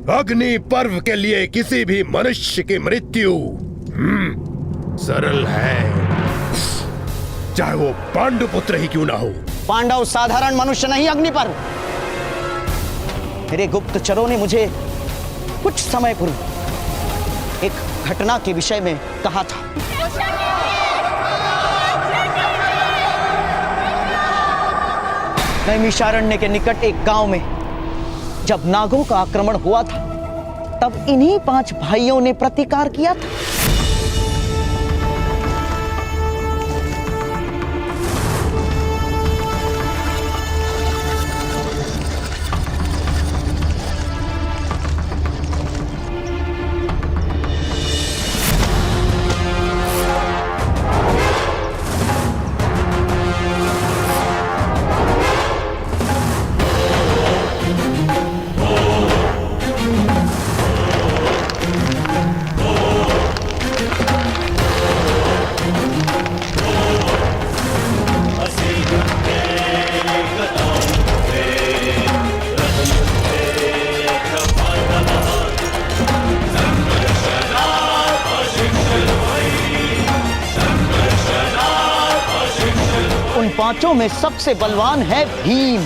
अग्नि पर्व के लिए किसी भी मनुष्य की मृत्यु सरल है, चाहे वो पांडुपुत्र ही क्यों ना हो। पांडव साधारण मनुष्य नहीं अग्निपर्व। मेरे गुप्तचरों ने मुझे कुछ समय पूर्व एक घटना के विषय में कहा था। नैमिषारण्य के निकट एक गांव में जब नागों का आक्रमण हुआ था, तब इन्हीं 5 भाइयों ने प्रतिकार किया था। उन 5 में सबसे बलवान है भीम,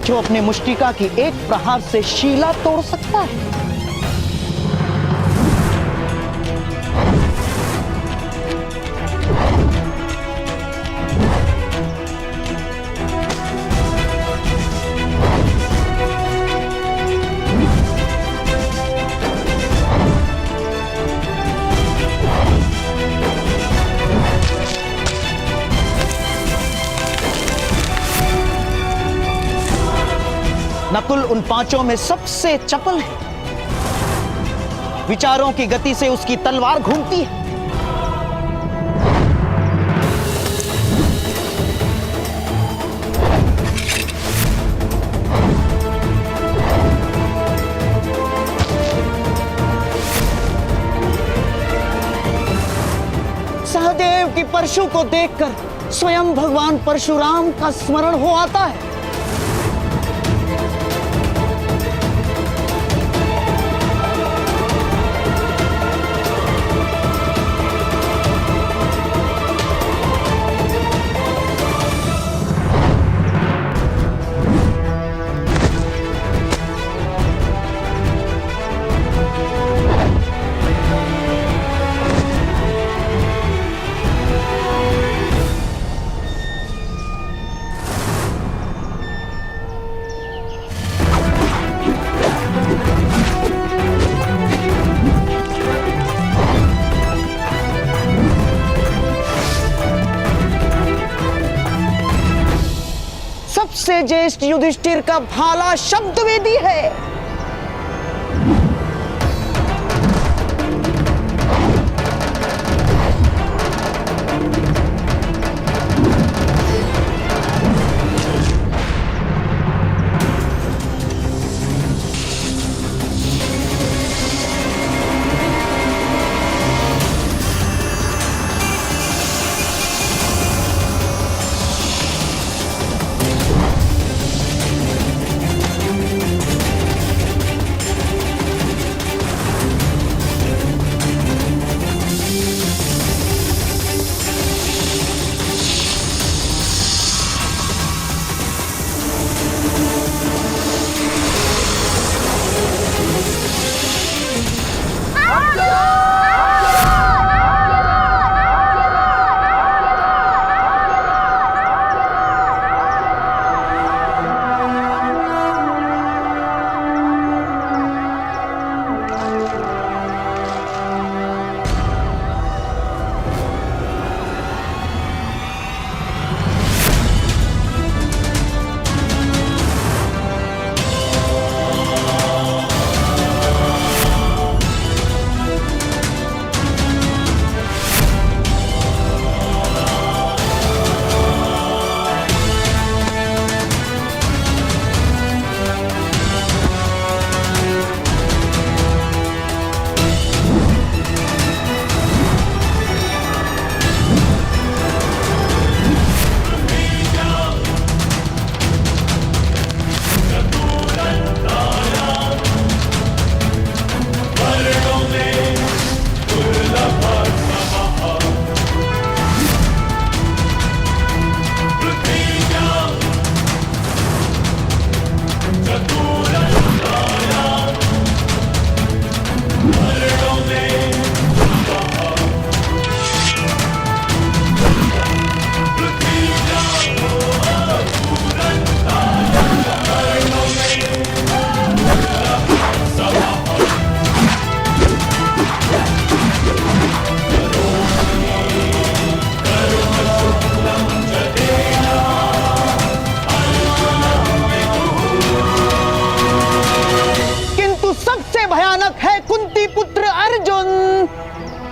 जो अपने मुष्टिका की एक प्रहार से शीला तोड़ सकता है। नकुल उन 5 में सबसे चपल है। विचारों की गति से उसकी तलवार घूमती है। सहदेव की परशु को देखकर स्वयं भगवान परशुराम का स्मरण हो आता है। सबसे ज्येष्ठ युधिष्ठिर का भाला शब्द वेदी है।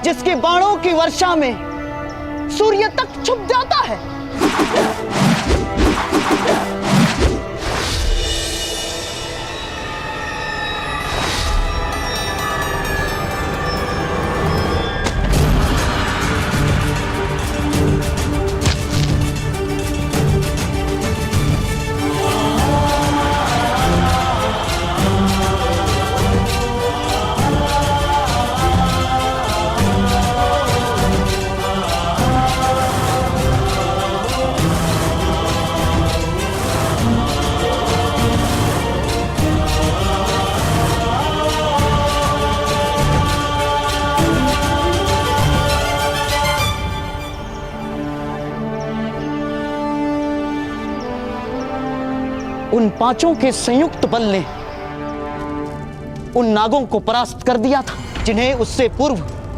जिसके बाणों की वर्षा में सूर्य तक छुप जाता है। उन पांचों के संयुक्त बल ने उन नागों को परास्त कर दिया था, जिन्हें उससे पूर्व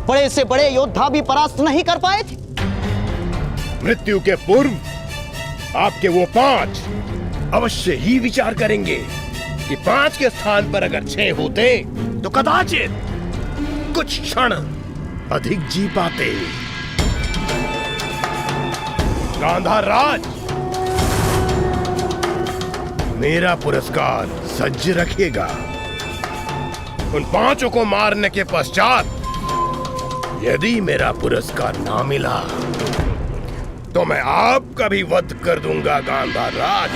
बड़े से बड़े योद्धा भी परास्त नहीं कर पाए थे। मृत्यु के पूर्व आपके वो पांच अवश्य ही विचार करेंगे कि पांच के स्थान पर अगर 6 होते तो कदाचित कुछ क्षण अधिक जी पाते। गांधार राज, मेरा पुरस्कार सज्ज रखिएगा। उन पांचों को मारने के पश्चात यदि मेरा पुरस्कार ना मिला तो मैं आपका भी वध कर दूंगा गांधार राज।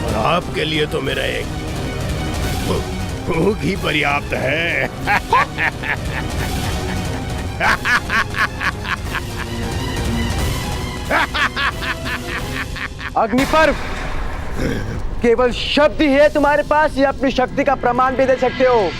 और आपके लिए तो मेरा एक भूख ही पर्याप्त है। अग्निपर्व, केवल शब्द ही है तुम्हारे पास या अपनी शक्ति का प्रमाण भी दे सकते हो?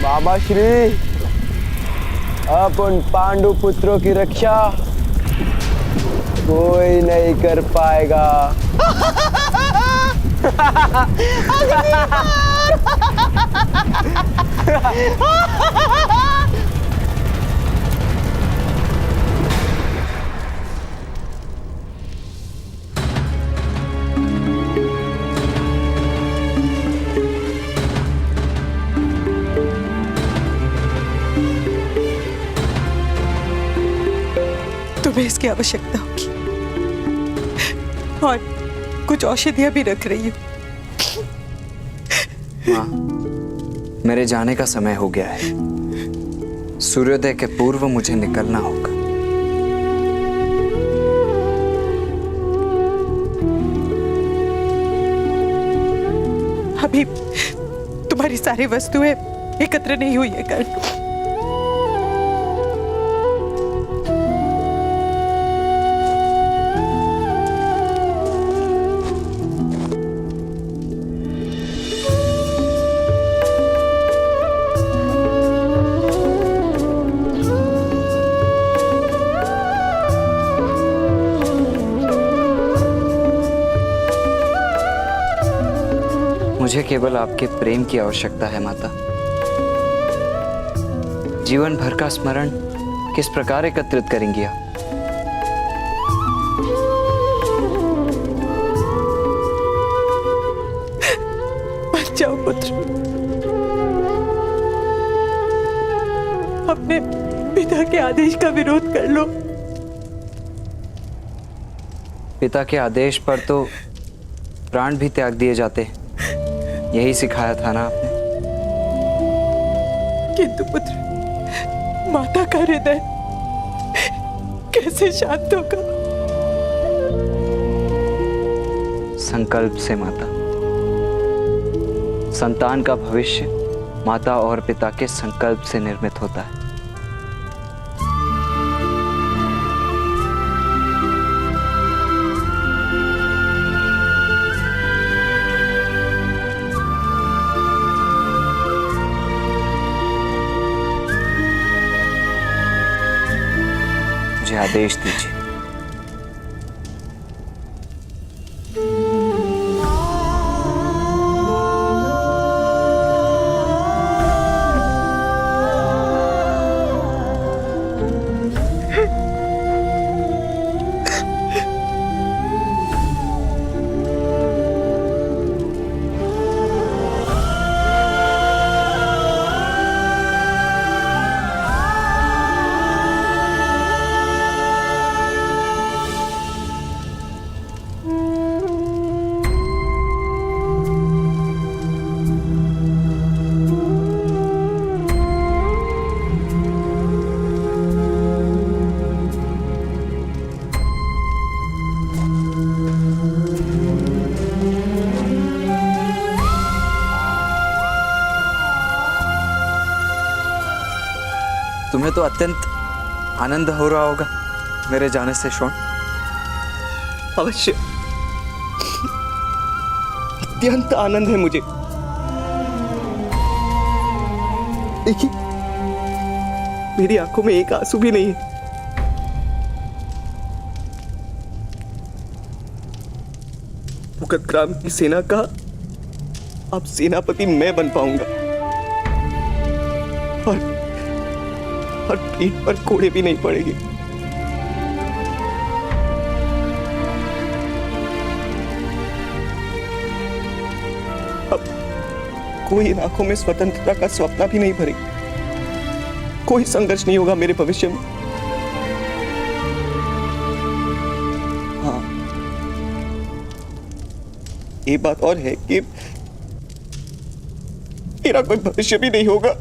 मामा श्री, अब उन पांडु पुत्रों की रक्षा कोई नहीं कर पाएगा। तुम्हें इसकी आवश्यकता होगी और कुछ औषधियां भी रख रही हूं। माँ, मेरे जाने का समय हो गया है। सूर्योदय के पूर्व मुझे निकलना होगा। अभी तुम्हारी सारी वस्तुएं एकत्र नहीं हुई है कर्ण। मुझे केवल आपके प्रेम की आवश्यकता है माता। जीवन भर का स्मरण किस प्रकार एकत्रित करेंगी आप? मत जाओ पुत्र, अपने पिता के आदेश का विरोध कर लो। पिता के आदेश पर तो प्राण भी त्याग दिए जाते, यही सिखाया था ना आपने। किंतु पुत्र, माता का हृदय कैसे शांत होगा? संकल्प से माता। संतान का भविष्य माता और पिता के संकल्प से निर्मित होता है। मुझे आदेश दीजिए। तुम्हें तो अत्यंत आनंद हो रहा होगा मेरे जाने से शोण। अवश्य, अत्यंत आनंद है मुझे। देखिए, मेरी आंखों में एक आंसू भी नहीं है। मुकदग्राम की सेना का अब सेनापति मैं बन पाऊंगा और पीठ पर कोड़े भी नहीं पड़ेंगे। अब कोई आंखों में स्वतंत्रता का स्वप्न भी नहीं भरेगा। कोई संघर्ष नहीं होगा मेरे भविष्य में। हाँ, ये बात और है कि मेरा कोई भविष्य भी नहीं होगा।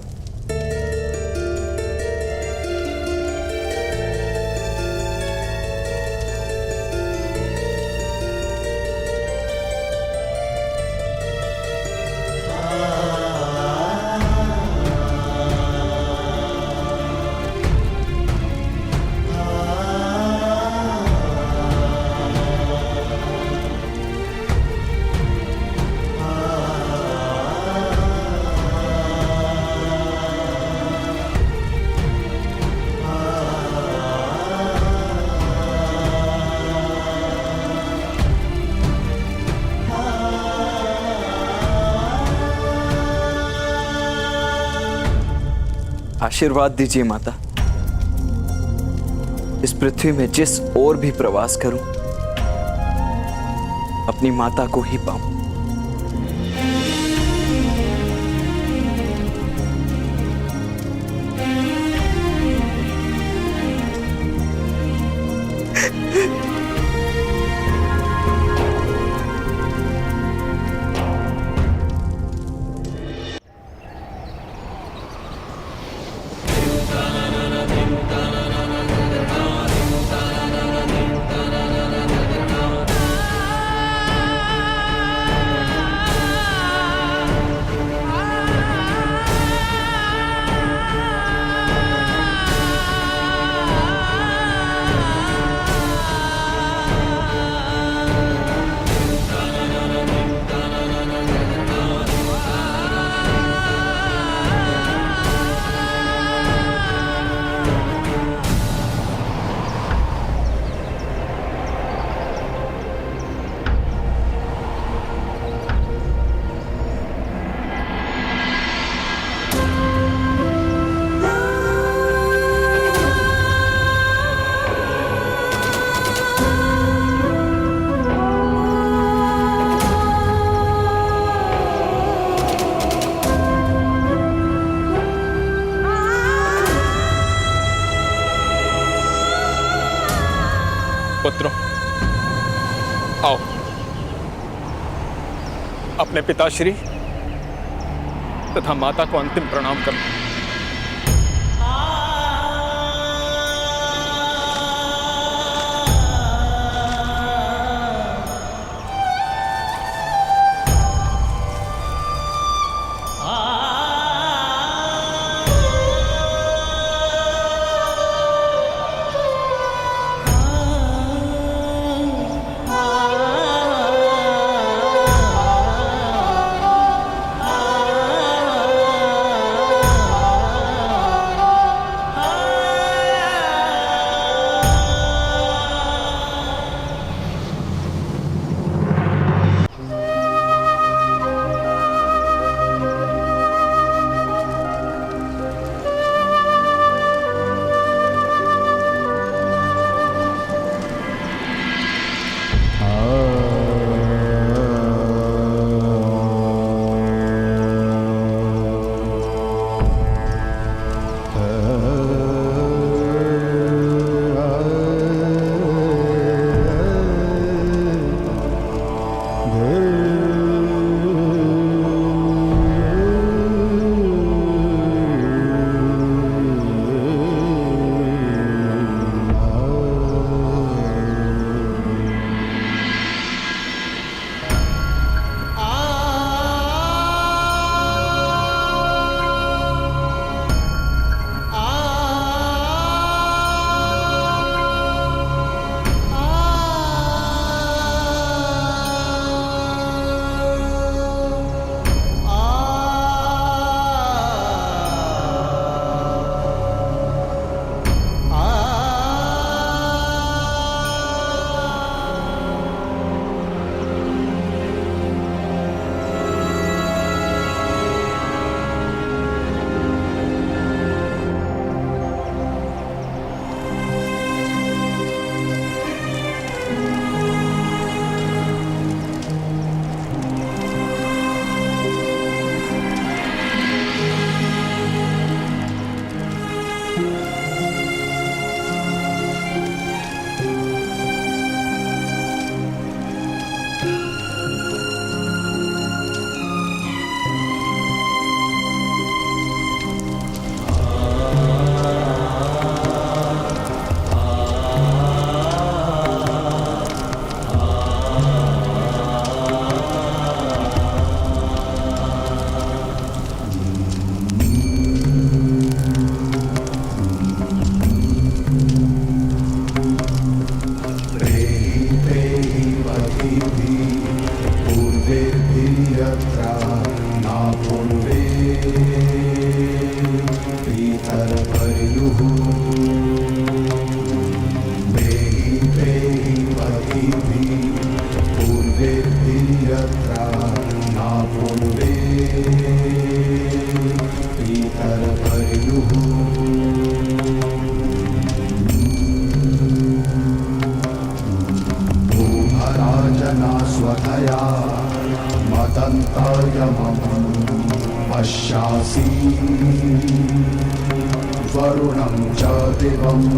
आशीर्वाद दीजिए माता। इस पृथ्वी में जिस ओर भी प्रवास करूं, अपनी माता को ही पाऊं। पुत्रों, आओ, अपने पिताश्री तथा माता को अंतिम प्रणाम करना। स्वतया मदन्तयमं पश्यासि वरुणं च दिवम्।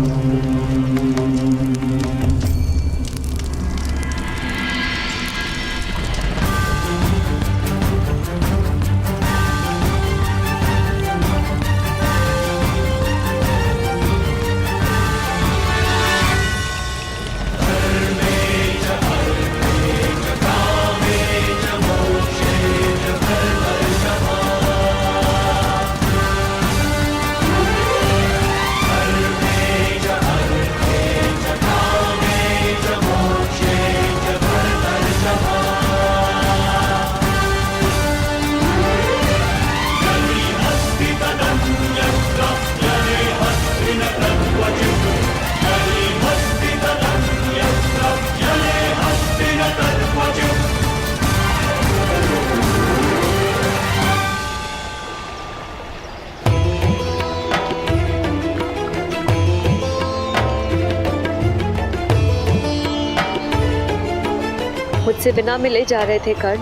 मुझसे बिना मिले जा रहे थे कर्ण।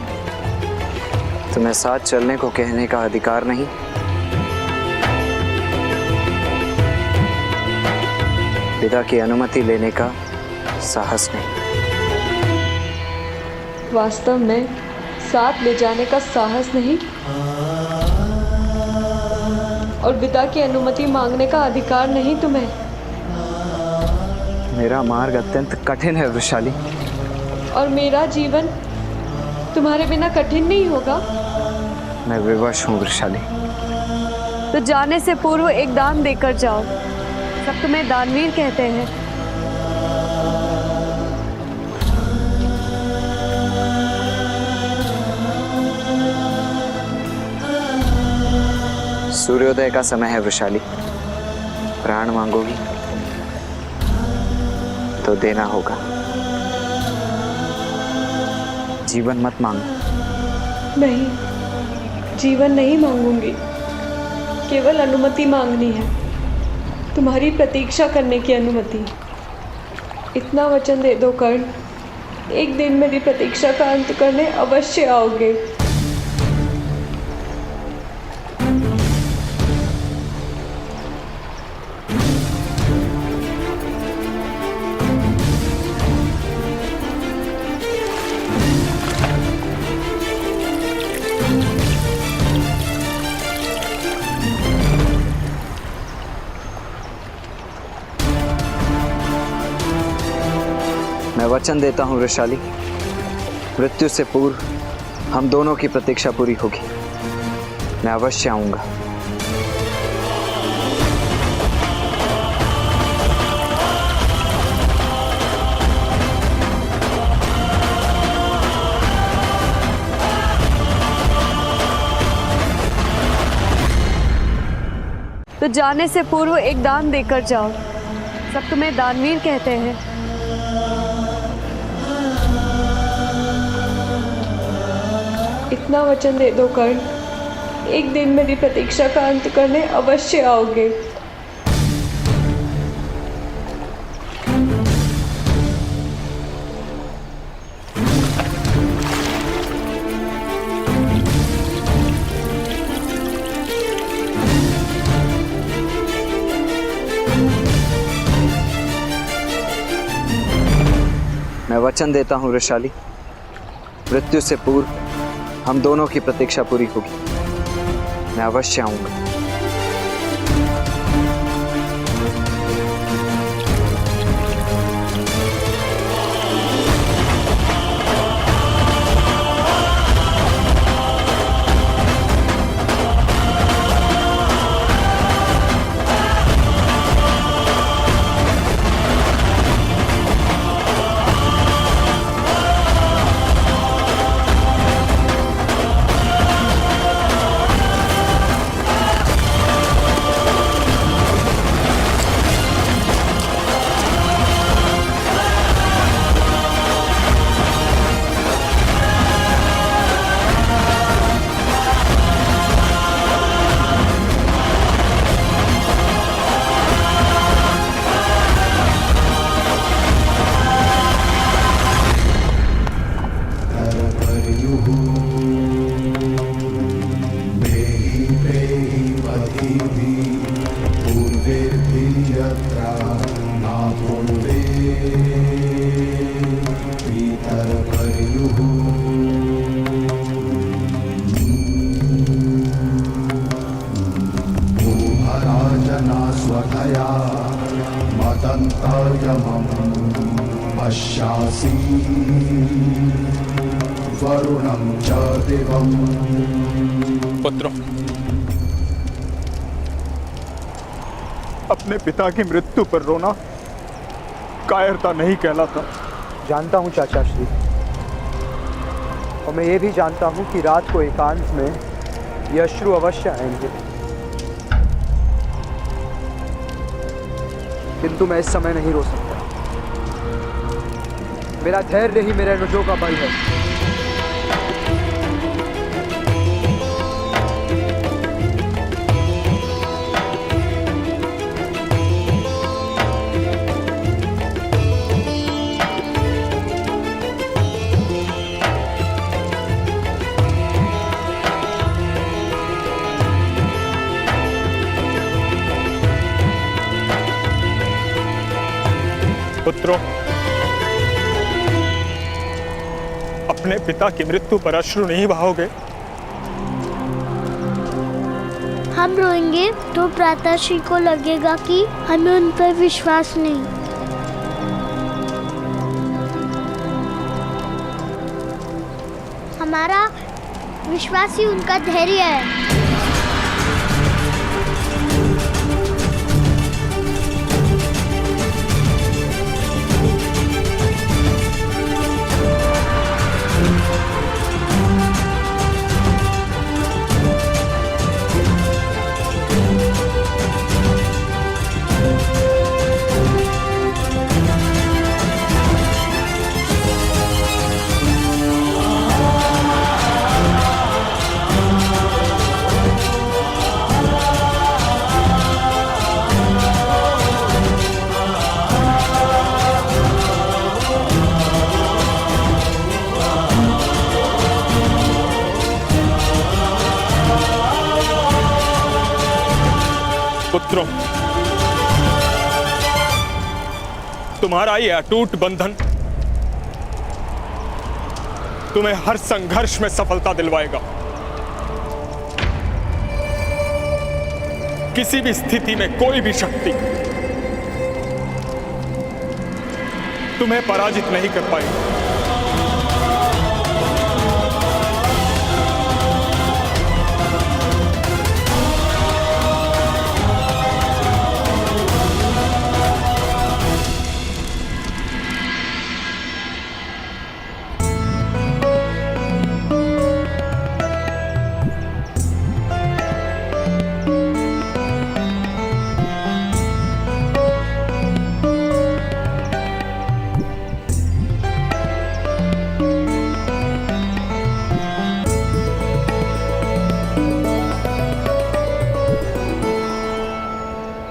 तुम्हें साथ चलने को कहने का अधिकार नहीं? पिता की अनुमति लेने का साहस नहीं? वास्तव में साथ ले जाने का साहस नहीं और पिता की अनुमति मांगने का अधिकार नहीं तुम्हें? मेरा मार्ग अत्यंत कठिन है वृषाली। और मेरा जीवन तुम्हारे बिना कठिन नहीं होगा? मैं विवश हूँ वृषाली। तो जाने से पूर्व एक दान देकर जाओ। सब तुम्हें दानवीर कहते हैं। सूर्योदय का समय है वृषाली। प्राण मांगोगी तो देना होगा। जीवन मत मांगो। नहीं, जीवन नहीं मांगूंगी। केवल अनुमति मांगनी है, तुम्हारी प्रतीक्षा करने की अनुमति। इतना वचन दे दो कर्ण, एक दिन मेरी प्रतीक्षा का अंत करने अवश्य आओगे। मैं वचन देता हूँ वृषाली, मृत्यु से पूर्व हम दोनों की प्रतीक्षा पूरी होगी। मैं अवश्य आऊंगा। तो जाने से पूर्व एक दान देकर जाओ। सब तुम्हें दानवीर कहते हैं। इतना वचन दे दो कर्ण, एक दिन मेरी प्रतीक्षा का अंत करने अवश्य आओगे। मैं वचन देता हूँ वृषाली, मृत्यु से पूर्व हम दोनों की प्रतीक्षा पूरी होगी। मैं अवश्य आऊंगा। स्वधया मतन्तर्यमं पश्यासि वरुणं च दिवम्। पुत्रों, अपने पिता की मृत्यु पर रोना कायरता नहीं कहलाता। जानता हूँ चाचा श्री, और मैं ये भी जानता हूँ कि रात को एकांत में ये अश्रु अवश्य आएंगे, किंतु मैं इस समय नहीं रो सकता। मेरा धैर्य ही मेरे अनुजों का बल है। पुत्रों, अपने पिता की मृत्यु पर अश्रु नहीं बहाओगे? हम रोएंगे तो भ्राताश्री को लगेगा कि हमें उन पर विश्वास नहीं। हमारा विश्वास ही उनका धैर्य है। पुत्रों, तुम्हारा ये अटूट बंधन तुम्हें हर संघर्ष में सफलता दिलवाएगा। किसी भी स्थिति में कोई भी शक्ति तुम्हें पराजित नहीं कर पाएगी।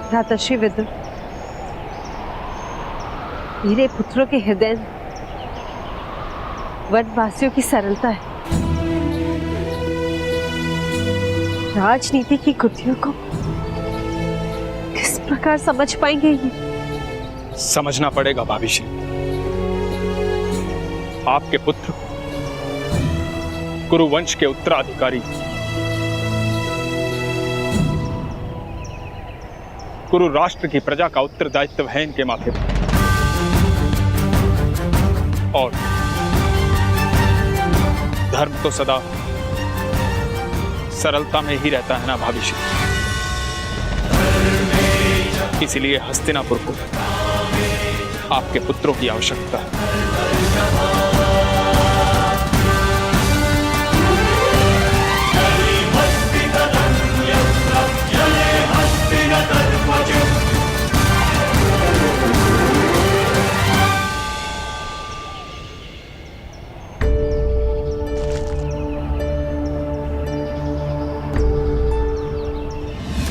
भ्राताश्री विदुर, मेरे पुत्रों के हृदय में वनवासियों की सरलता है। राजनीति की कुटियों को किस प्रकार समझ पाएंगे ये? समझना पड़ेगा भाभीश्री। आपके पुत्र कुरुवंश के उत्तराधिकारी, कुरु राष्ट्र की प्रजा का उत्तरदायित्व है इनके माथे पर। और धर्म तो सदा सरलता में ही रहता है ना भाभीश्री। इसलिए हस्तिनापुर को आपके पुत्रों की आवश्यकता है।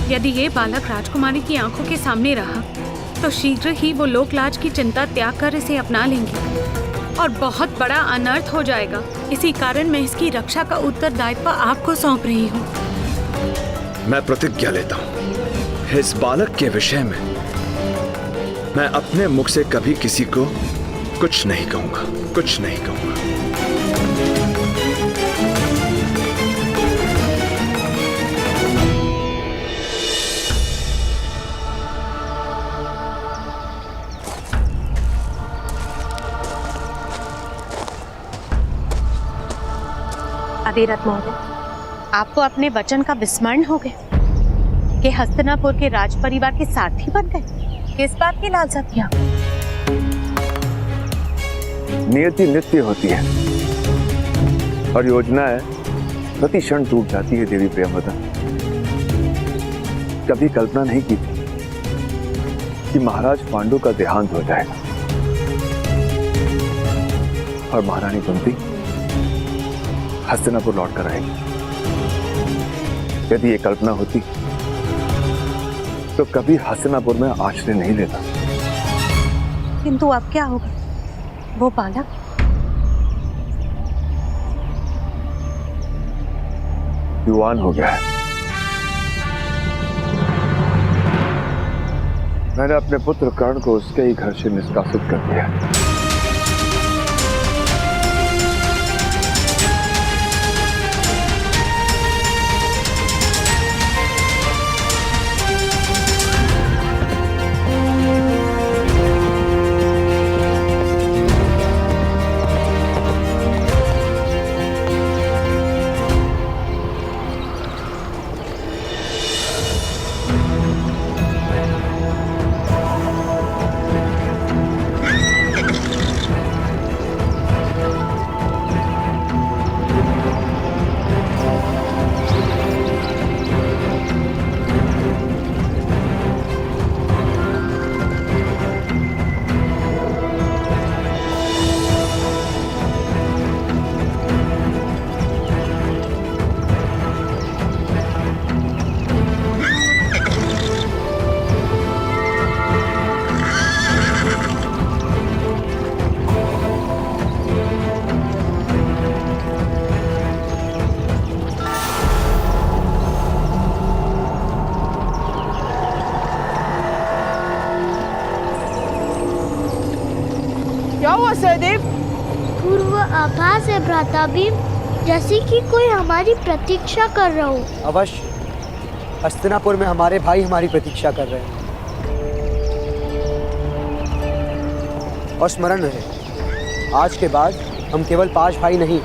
यदि ये बालक राजकुमारी की आंखों के सामने रहा तो शीघ्र ही वो लोकलाज की चिंता त्याग कर इसे अपना लेंगे और बहुत बड़ा अनर्थ हो जाएगा। इसी कारण मैं इसकी रक्षा का उत्तरदायित्व आपको सौंप रही हूँ। मैं प्रतिज्ञा लेता हूँ, इस बालक के विषय में मैं अपने मुख से कभी किसी को कुछ नहीं कहूँगा, कुछ नहीं कहूँगा। अधिरथ महोदय, आप तो अपने वचन का विस्मरण हो गए कि हस्तिनापुर के राज परिवार के सारथी बन गए। किस बात की लालसा थी आप? नियति नित्य होती है और योजनाएं प्रति क्षण टूट जाती है। देवी प्रियंवदा, कभी कल्पना नहीं की थी कि महाराज पांडु का देहांत हो जाएगा और महारानी कुंती हस्तिनापुर लौट कर आएगी। यदि ये कल्पना होती तो कभी हस्तिनापुर में आश्रय नहीं लेता। किंतु अब क्या होगा? वो बालक युवान हो गया है। मैंने अपने पुत्र कर्ण को उसके ही घर से निष्कासित कर दिया। हुआ सहदेव? पूर्व आभास है भ्राता भीम, जैसे कि कोई हमारी प्रतीक्षा कर रहा हो। अवश्य, हस्तिनापुर में हमारे भाई हमारी प्रतीक्षा कर रहे हैं। और स्मरण रहे, आज के बाद हम केवल 5 भाई नहीं,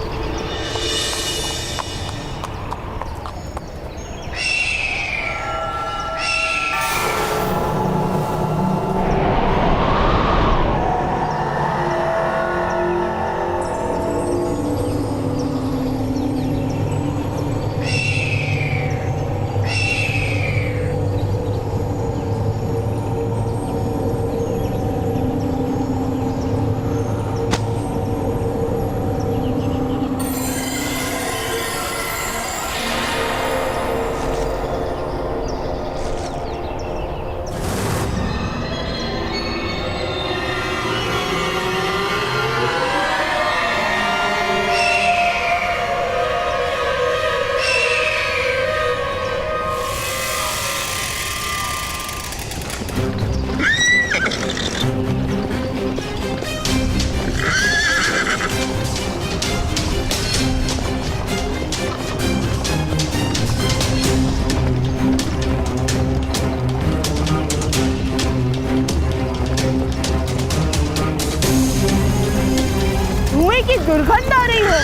धुएं की दुर्गंध आ रही है।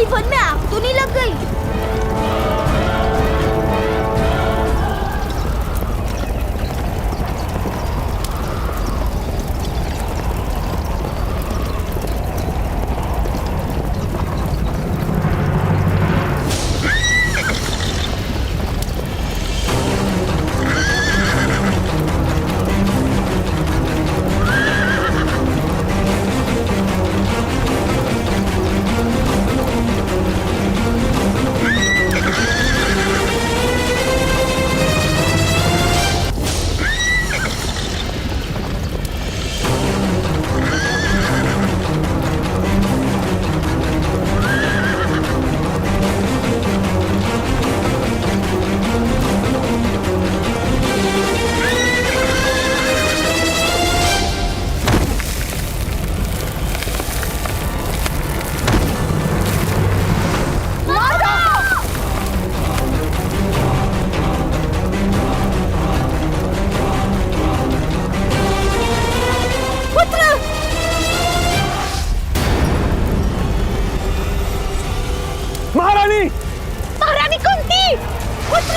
वन में आग तो नहीं लग गई? महारानी! महारानी कुंती! पुत्र!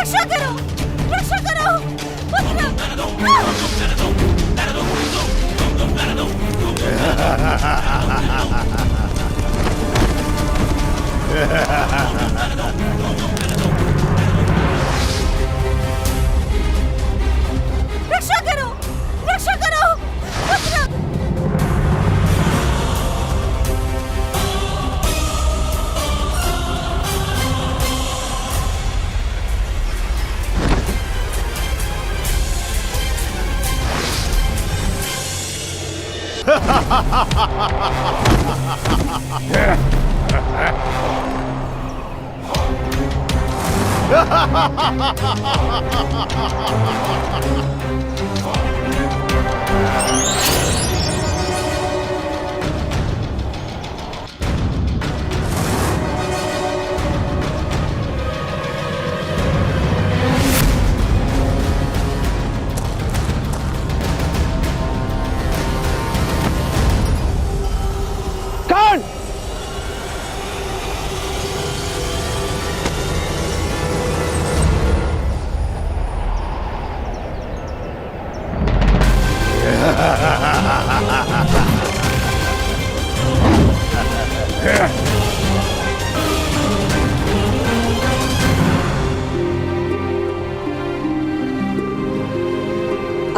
रक्षा करो, रक्षा करो, रक्षा करो, रक्षा करो,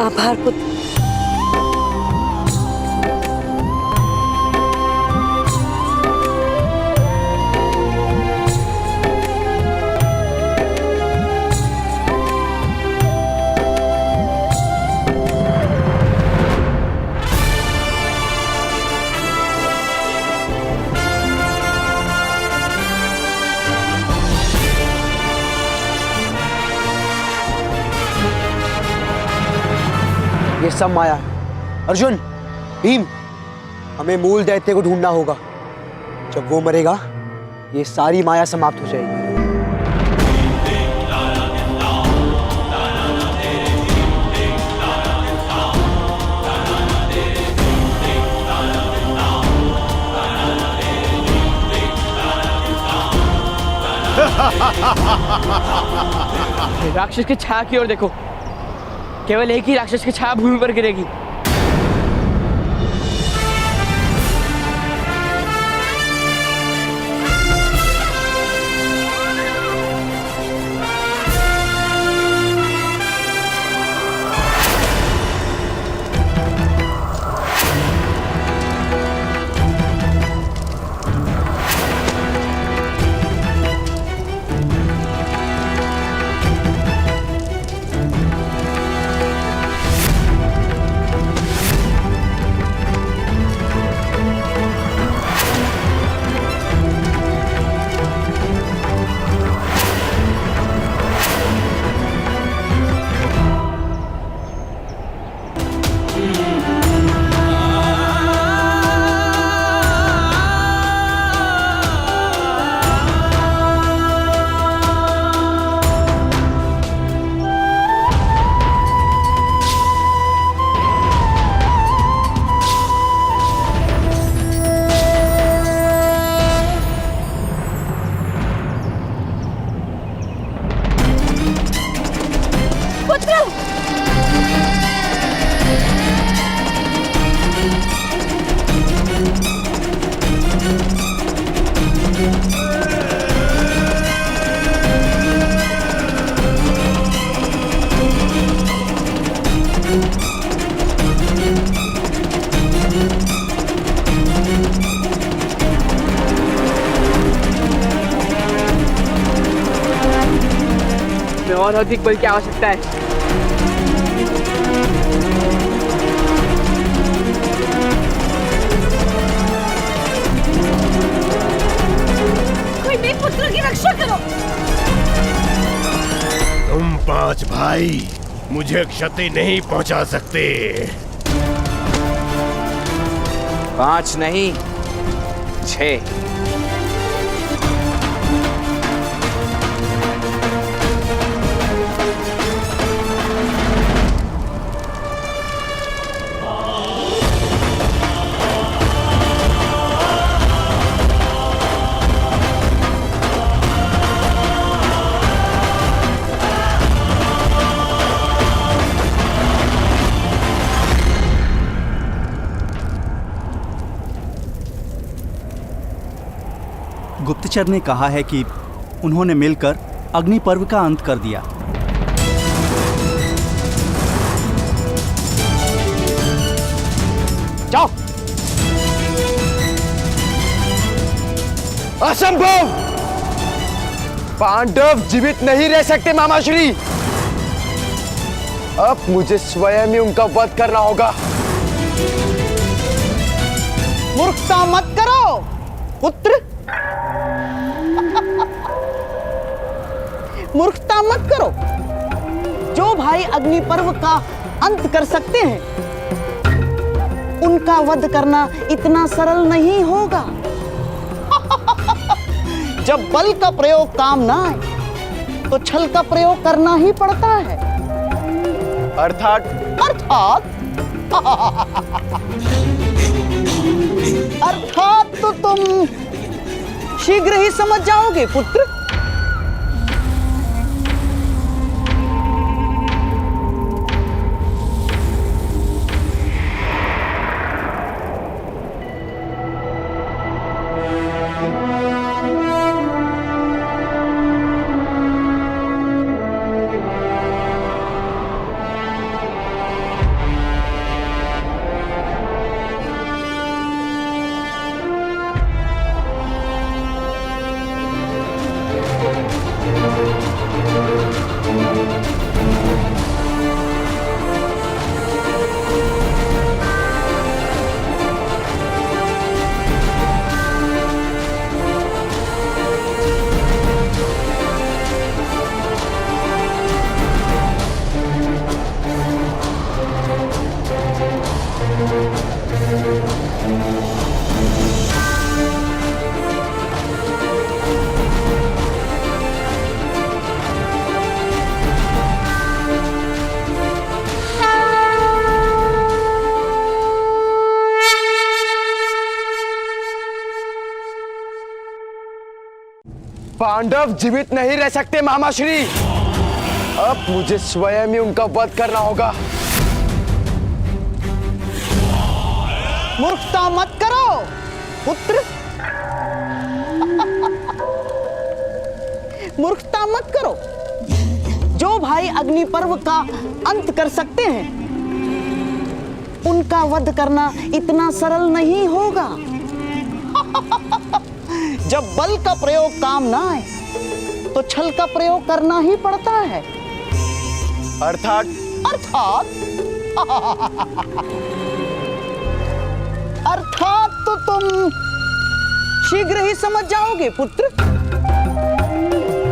आभार पुत्र। ये सब माया है। अर्जुन, भीम, हमें मूल दैत्य को ढूंढना होगा। जब वो मरेगा ये सारी माया समाप्त हो जाएगी। राक्षस की छाया की ओर देखो, केवल एक ही राक्षस की छाया भूमि पर गिरेगी। और अधिक बल की आवश्यकता है। कोई मेरे पुत्र की रक्षा करो। तुम 5 भाई मुझे क्षति नहीं पहुंचा सकते। 5 नहीं, 6। गुप्तचर ने कहा है कि उन्होंने मिलकर अग्नि पर्व का अंत कर दिया। जाओ। असंभव! पांडव जीवित नहीं रह सकते मामाश्री। अब मुझे स्वयं ही उनका वध करना होगा। मूर्खता मत करो पुत्र। मूर्खता मत करो। जो भाई अग्नि पर्व का अंत कर सकते हैं, उनका वध करना इतना सरल नहीं होगा। जब बल का प्रयोग काम ना आए, तो छल का प्रयोग करना ही पड़ता है। अर्थात अर्थात तो तुम शीघ्र ही समझ जाओगे पुत्र। पांडव जीवित नहीं रह सकते मामाश्री। अब मुझे स्वयं ही उनका वध करना होगा। मूर्खता मत करो पुत्र। मूर्खता मत करो। जो भाई अग्नि पर्व का अंत कर सकते हैं, उनका वध करना इतना सरल नहीं होगा। जब बल का प्रयोग काम ना आए, तो छल का प्रयोग करना ही पड़ता है। अर्थात अर्थात तो तुम शीघ्र ही समझ जाओगे पुत्र।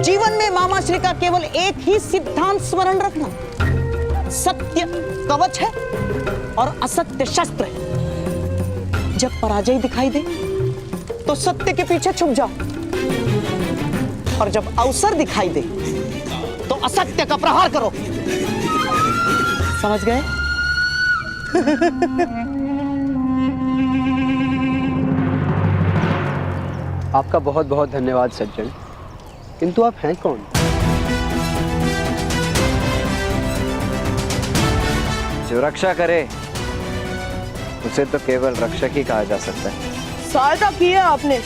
जीवन में मामाश्री का केवल एक ही सिद्धांत स्मरण रखना। सत्य कवच है और असत्य शस्त्र है। जब पराजय दिखाई दे, तो सत्य के पीछे छुप जाओ, और जब अवसर दिखाई दे, तो असत्य का प्रहार करो। समझ गए? आपका बहुत बहुत धन्यवाद सज्जन, किंतु आप हैं कौन? जो रक्षा करे उसे तो केवल रक्षक ही कहा जा सकता है। सहायता की है आपने,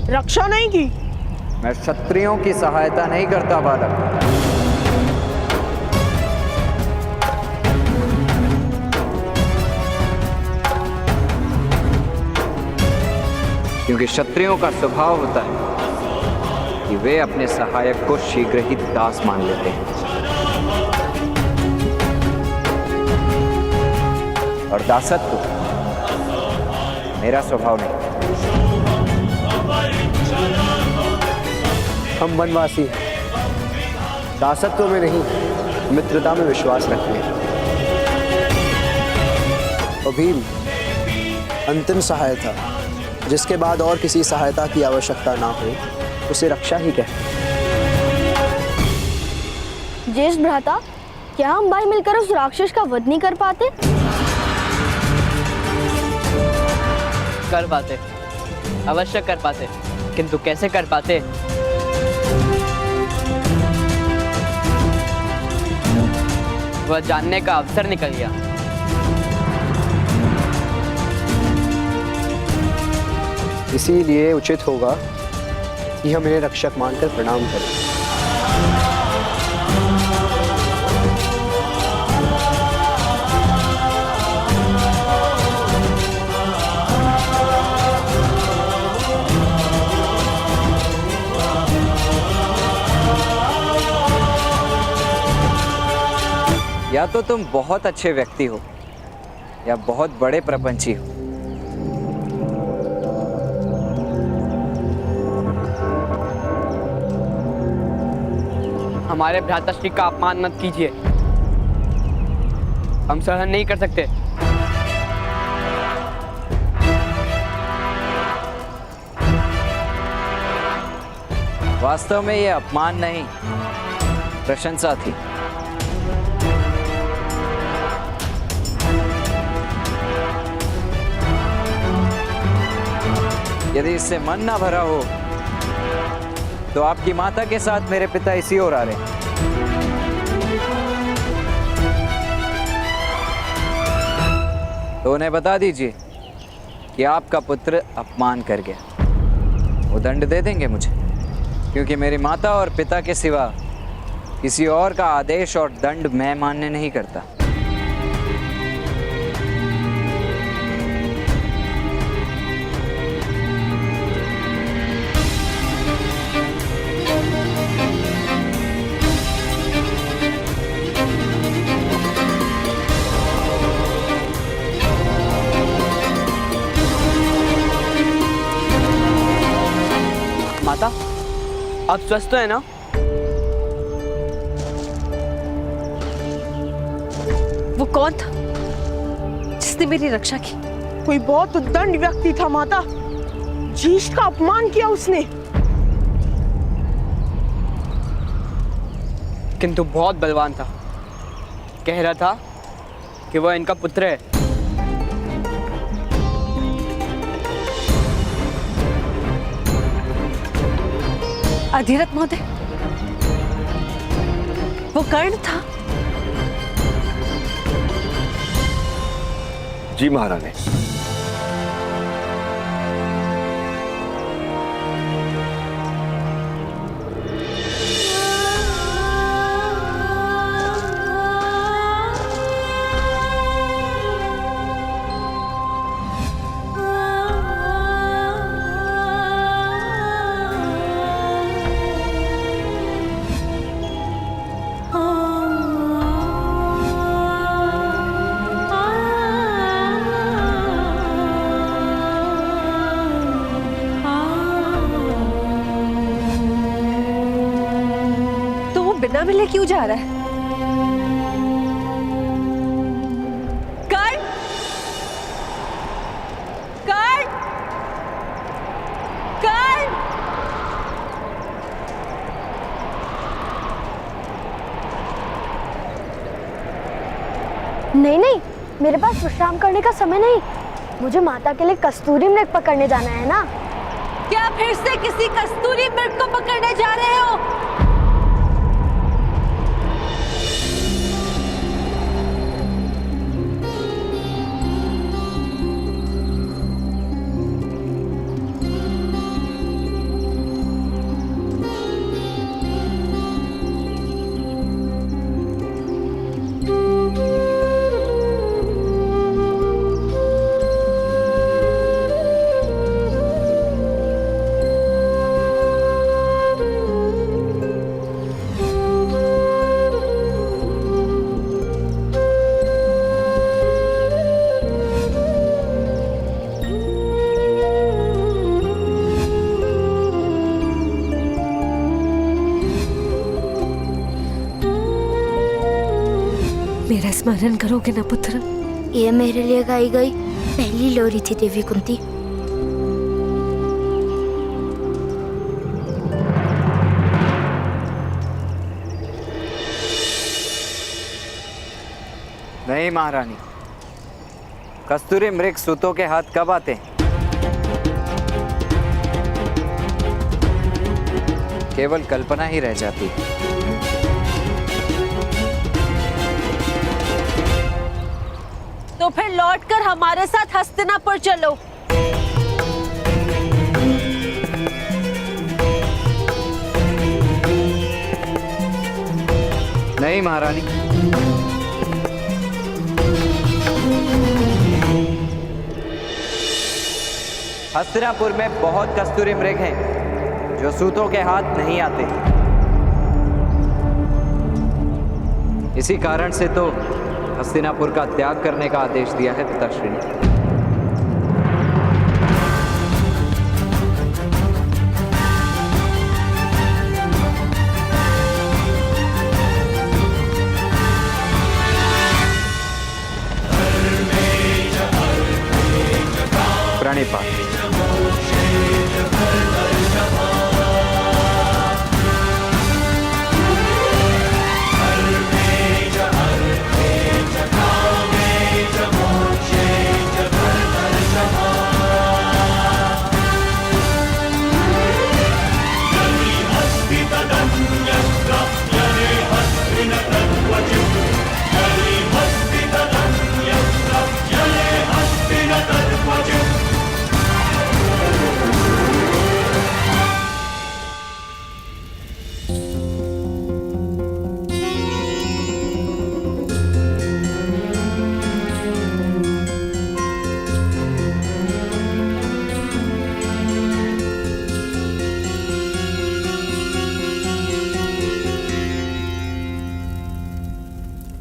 रक्षा नहीं की। मैं क्षत्रियों की सहायता नहीं करता बालक। क्योंकि क्षत्रियों का स्वभाव होता है कि वे अपने सहायक को शीघ्र ही दास मान लेते हैं, और दासत्व मेरा स्वभाव नहीं। हम वनवासी हैं, दासत्व में नहीं, मित्रता में विश्वास रखते हैं। और भीम अंतिम सहायता, जिसके बाद और किसी सहायता की आवश्यकता ना हो, उसे रक्षा ही कहते हैं। ज्येष्ठ भ्राता, क्या हम भाई मिलकर उस राक्षस का वध नहीं कर पाते? कर पाते, अवश्य कर पाते, किंतु कैसे कर पाते? वह जानने का अवसर निकल गया। इसीलिए उचित होगा कि हम इन्हें रक्षक मानकर प्रणाम करें। या तो तुम बहुत अच्छे व्यक्ति हो या बहुत बड़े प्रपंची हो। हमारे भ्राताश्री का अपमान मत कीजिए, हम सहन नहीं कर सकते। वास्तव में ये अपमान नहीं, प्रशंसा थी। यदि इससे मन ना भरा हो तो आपकी माता के साथ मेरे पिता इसी ओर आ रहे हैं। तो उन्हें बता दीजिए कि आपका पुत्र अपमान कर गया। वो दंड दे देंगे मुझे, क्योंकि मेरी माता और पिता के सिवा किसी और का आदेश और दंड मैं मान्य नहीं करता। माता, आप स्वस्थ तो है ना? वो कौन था जिसने मेरी रक्षा की? कोई बहुत उद्दंड व्यक्ति था माता, ज्येष्ठ का अपमान किया उसने। किंतु बहुत बलवान था, कह रहा था कि वह इनका पुत्र है। अधिरथ महोदय, वो कर्ण था? जी महारानी। बिना मिले क्यों जा रहा है? कर्ण! कर्ण! कर्ण! नहीं नहीं, मेरे पास विश्राम करने का समय नहीं। मुझे माता के लिए कस्तूरी मृग पकड़ने जाना है ना। क्या फिर से किसी कस्तूरी मृग को पकड़ने जा रहे हो? मेरा स्मरण करोगे ना पुत्र? ये मेरे लिए गाई गई पहली लोरी थी देवी कुंती। नहीं महारानी, कस्तूरी मृग सूतों के हाथ कब आते हैं? केवल कल्पना ही रह जाती है। तो फिर लौटकर हमारे साथ हस्तिनापुर चलो। महारानी। हस्तिनापुर में बहुत कस्तूरी मृग हैं जो सूतों के हाथ नहीं आते। इसी कारण से तो हस्तिनापुर का त्याग करने का आदेश दिया है पिताश्री ने। प्रणिपात।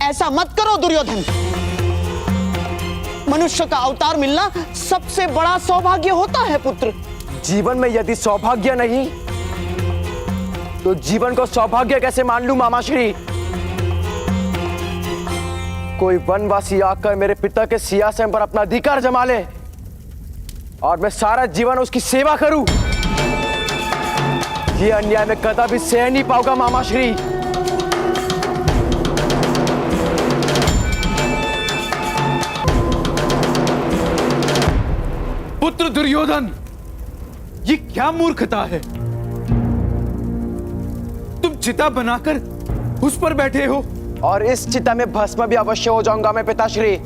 ऐसा मत करो दुर्योधन। मनुष्य का अवतार मिलना सबसे बड़ा सौभाग्य होता है पुत्र। जीवन में यदि सौभाग्य नहीं तो जीवन को सौभाग्य कैसे मान लूं मामाश्री? कोई वनवासी आकर मेरे पिता के सिंहासन पर अपना अधिकार जमा ले और मैं सारा जीवन उसकी सेवा करूं, ये अन्याय मैं कदापि सह नहीं पाऊंगा मामाश्री। पुत्र दुर्योधन, ये क्या मूर्खता है? तुम चिता बनाकर उस पर बैठे हो और इस चिता में भस्म भी अवश्य हो जाऊंगा मैं पिताश्री।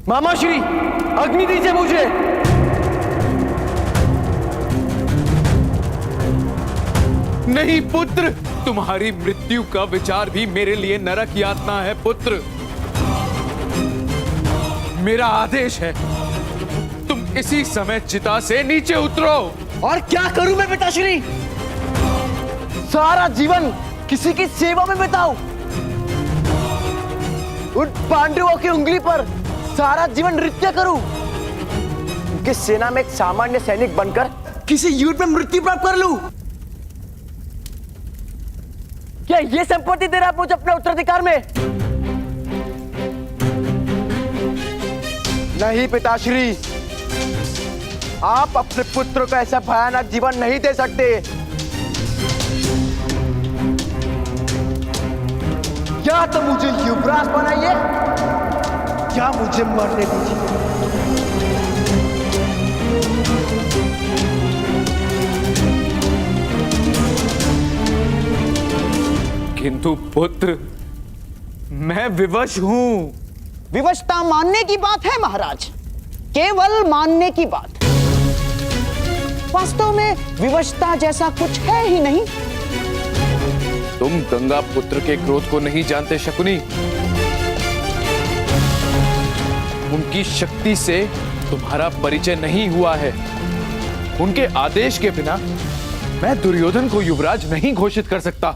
मामाश्री, अग्नि दीजिए मुझे। नहीं पुत्र, तुम्हारी मृत्यु का विचार भी मेरे लिए नरक यातना है पुत्र। मेरा आदेश है, तुम इसी समय चिता से नीचे उतरो। और क्या करूं मैं पिताश्री? सारा जीवन किसी की सेवा में बिताऊं, उन पांडवों की उंगली पर सारा जीवन नृत्य करूं, उनकी सेना में एक सामान्य सैनिक बनकर किसी युद्ध में मृत्यु प्राप्त कर लूं? क्या ये संपत्ति दे रहा मुझे अपने उत्तराधिकार में? नहीं पिताश्री, आप अपने पुत्र को ऐसा भयानक जीवन नहीं दे सकते। या तो मुझे युवराज बनाइए या मुझे मरने दीजिए। किंतु पुत्र, मैं विवश हूं। विवशता मानने की बात है महाराज, केवल मानने की बात। वास्तव में विवशता जैसा कुछ है ही नहीं। तुम गंगा पुत्र के क्रोध को नहीं जानते शकुनी। उनकी शक्ति से तुम्हारा परिचय नहीं हुआ है। उनके आदेश के बिना मैं दुर्योधन को युवराज नहीं घोषित कर सकता।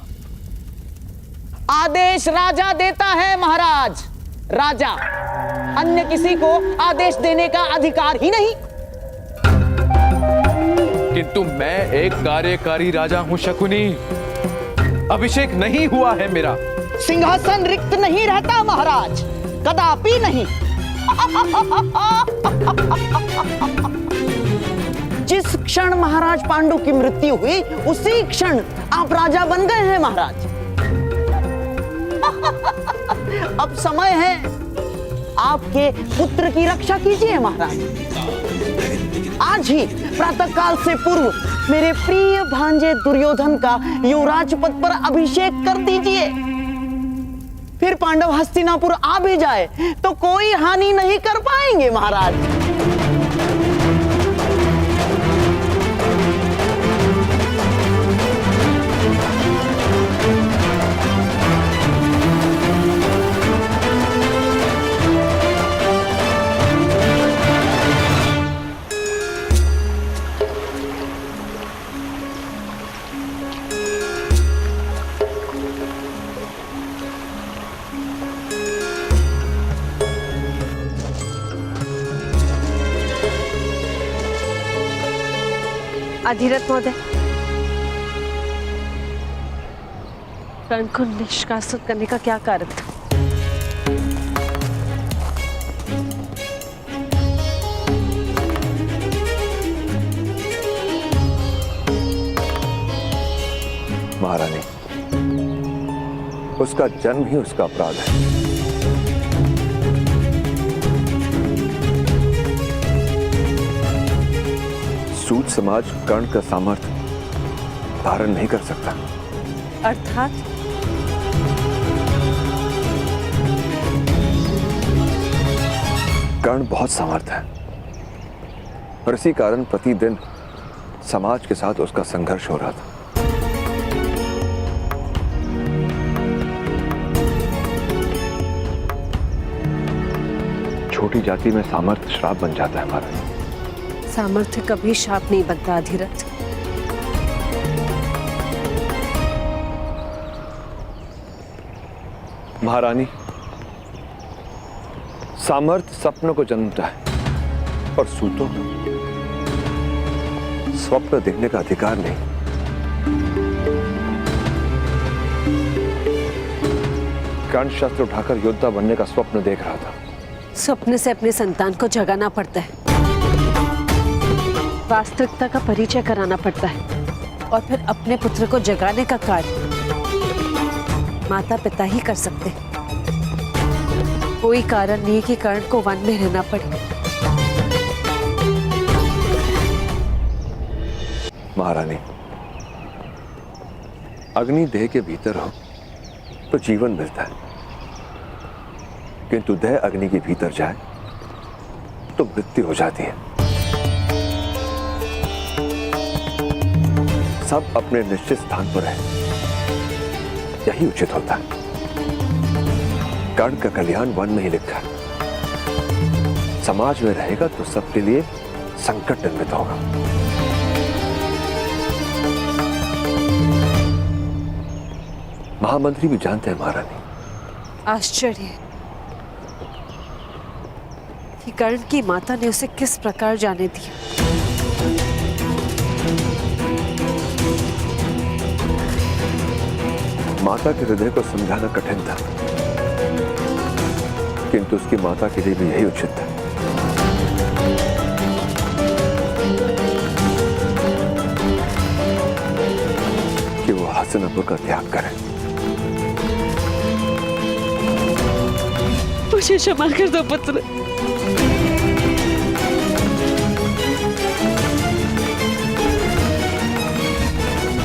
आदेश राजा देता है महाराज, राजा। अन्य किसी को आदेश देने का अधिकार ही नहीं। किंतु मैं एक कार्यकारी राजा हूं शकुनी। अभिषेक नहीं हुआ है मेरा। सिंहासन रिक्त नहीं रहता महाराज, कदापि नहीं। जिस क्षण महाराज पांडु की मृत्यु हुई उसी क्षण आप राजा बन गए हैं महाराज। अब समय है, आपके पुत्र की रक्षा कीजिए महाराज। आज ही प्रातःकाल से पूर्व मेरे प्रिय भांजे दुर्योधन का युवराज पद पर अभिषेक कर दीजिए। फिर पांडव हस्तिनापुर आ भी जाए तो कोई हानि नहीं कर पाएंगे महाराज। अधिरथ महोदय, कर्ण को निष्कासित करने का क्या कारण था? महारानी, उसका जन्म ही उसका अपराध है। सूत समाज कर्ण का सामर्थ्य धारण नहीं कर सकता। अर्थात कर्ण बहुत सामर्थ्य है और इसी कारण प्रतिदिन समाज के साथ उसका संघर्ष हो रहा था। छोटी जाति में सामर्थ्य श्राप बन जाता है महाराज। सामर्थ्य कभी शाप नहीं बनता अधिरथ। महारानी, सामर्थ्य सपनों को जन्मता है और सूतों को स्वप्न देखने का अधिकार नहीं। कर्ण शस्त्र उठाकर योद्धा बनने का स्वप्न देख रहा था। स्वप्न से अपने संतान को जगाना पड़ता है, वास्तविकता का परिचय कराना पड़ता है और फिर अपने पुत्र को जगाने का कार्य माता पिता ही कर सकते हैं। कोई कारण नहीं कि कर्ण को वन में रहना पड़े। महारानी, अग्नि देह के भीतर हो तो जीवन मिलता है, किंतु देह अग्नि के भीतर जाए तो मृत्यु हो जाती है। सब अपने निश्चित स्थान पर है, यही उचित होता है। कर्ण का कल्याण वन में ही लिखा है। समाज में रहेगा तो सबके लिए संकट निर्मित होगा। महामंत्री भी जानते हैं महारानी। आश्चर्य है कि कर्ण की माता ने उसे किस प्रकार जाने दिया। माता के हृदय को समझाना कठिन था, किंतु उसकी माता के लिए भी यही उचित था। कि वो हस्तिनापुर का त्याग करे। मुझे क्षमा कर दो पुत्र।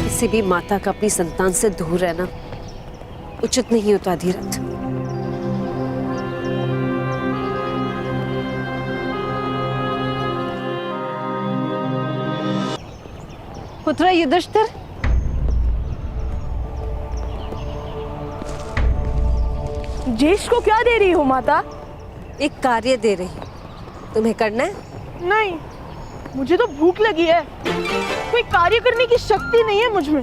किसी भी माता का अपनी संतान से दूर रहना उचित नहीं होता अधिरथ। पुत्र युधिष्ठिर, जेश को क्या दे रही हो माता? एक कार्य दे रही। तुम्हें करना है? नहीं, मुझे तो भूख लगी है। कोई कार्य करने की शक्ति नहीं है मुझ में।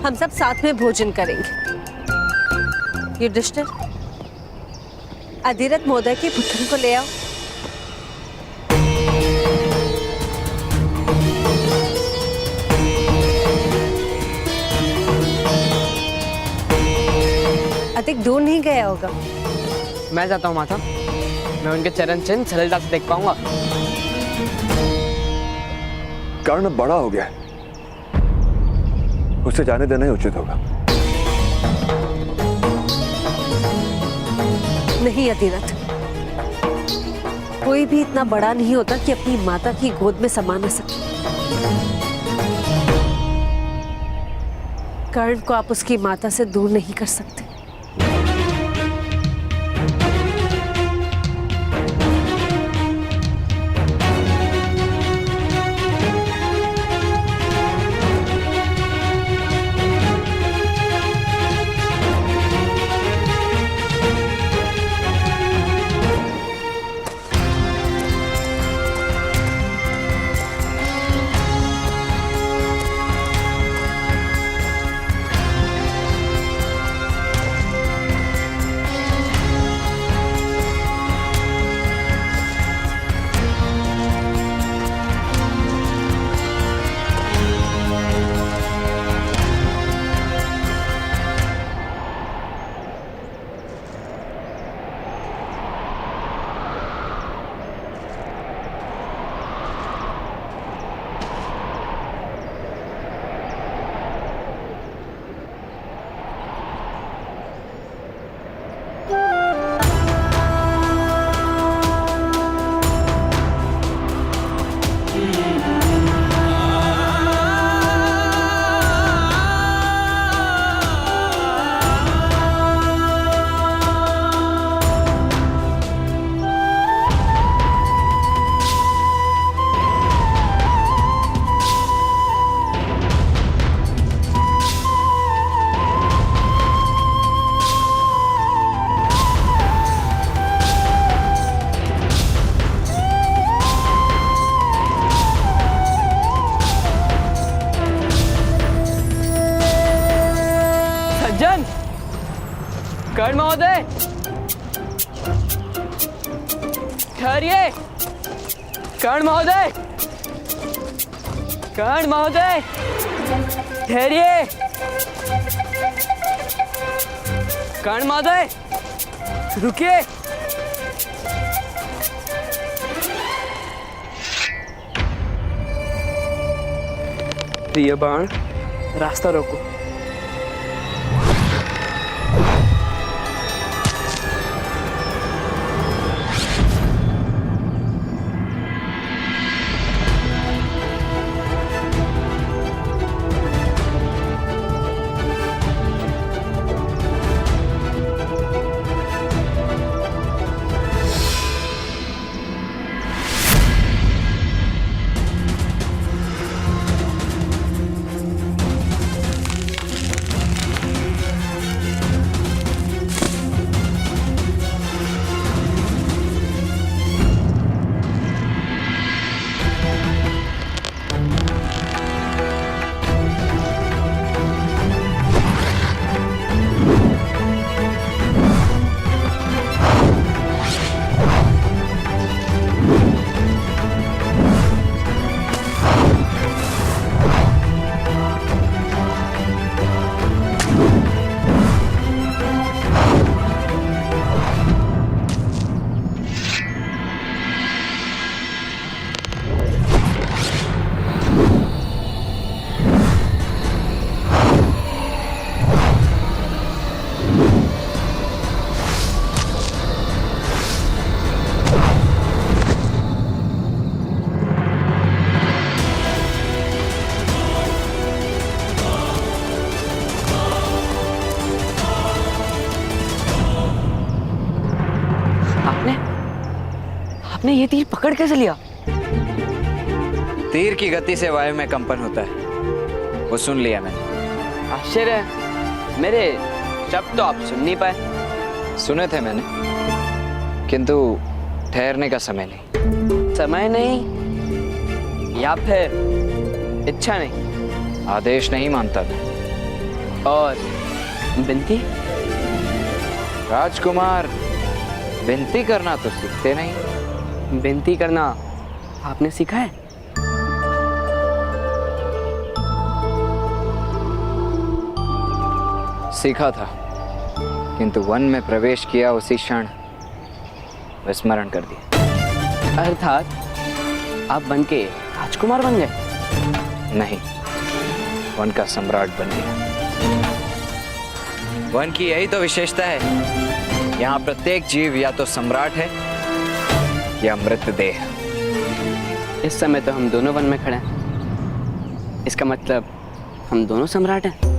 हम सब साथ में भोजन करेंगे। युधिष्ठिर, अधिरथ महोदय के पुत्र को ले आओ। अधिक दूर नहीं गया होगा। मैं जाता हूँ माता, मैं उनके चरण चिन्ह सरलता से देख पाऊंगा। कर्ण बड़ा हो गया, उसे जाने देना ही उचित होगा। नहीं अधिरथ, कोई भी इतना बड़ा नहीं होता कि अपनी माता की गोद में समा न सके। कर्ण को आप उसकी माता से दूर नहीं कर सकते। महोदय, ठहरिए। कर्ण महोदय, कर्ण महोदय, ठहरिए। कर्ण महोदय, रुकिए। प्रिय बाण, रास्ता रोको। आपने ये तीर पकड़ कैसे लिया? तीर की गति से वायु में कंपन होता है, वो सुन लिया मैंने। आश्चर्य है, मेरे शब्द तो आप सुन नहीं पाए। सुने थे मैंने, किंतु ठहरने का समय नहीं। समय नहीं या फिर इच्छा नहीं? आदेश नहीं मानता मैं। और विनती? राजकुमार, विनती करना तो सीखते नहीं। विनती करना आपने सीखा है? सीखा था, किंतु वन में प्रवेश किया उसी क्षण विस्मरण कर दिया। अर्थात आप वन के राजकुमार बन गए? नहीं, वन का सम्राट बन गया। वन की यही तो विशेषता है, यहाँ प्रत्येक जीव या तो सम्राट है या मृतदेह। इस समय तो हम दोनों वन में खड़े हैं। इसका मतलब हम दोनों सम्राट हैं।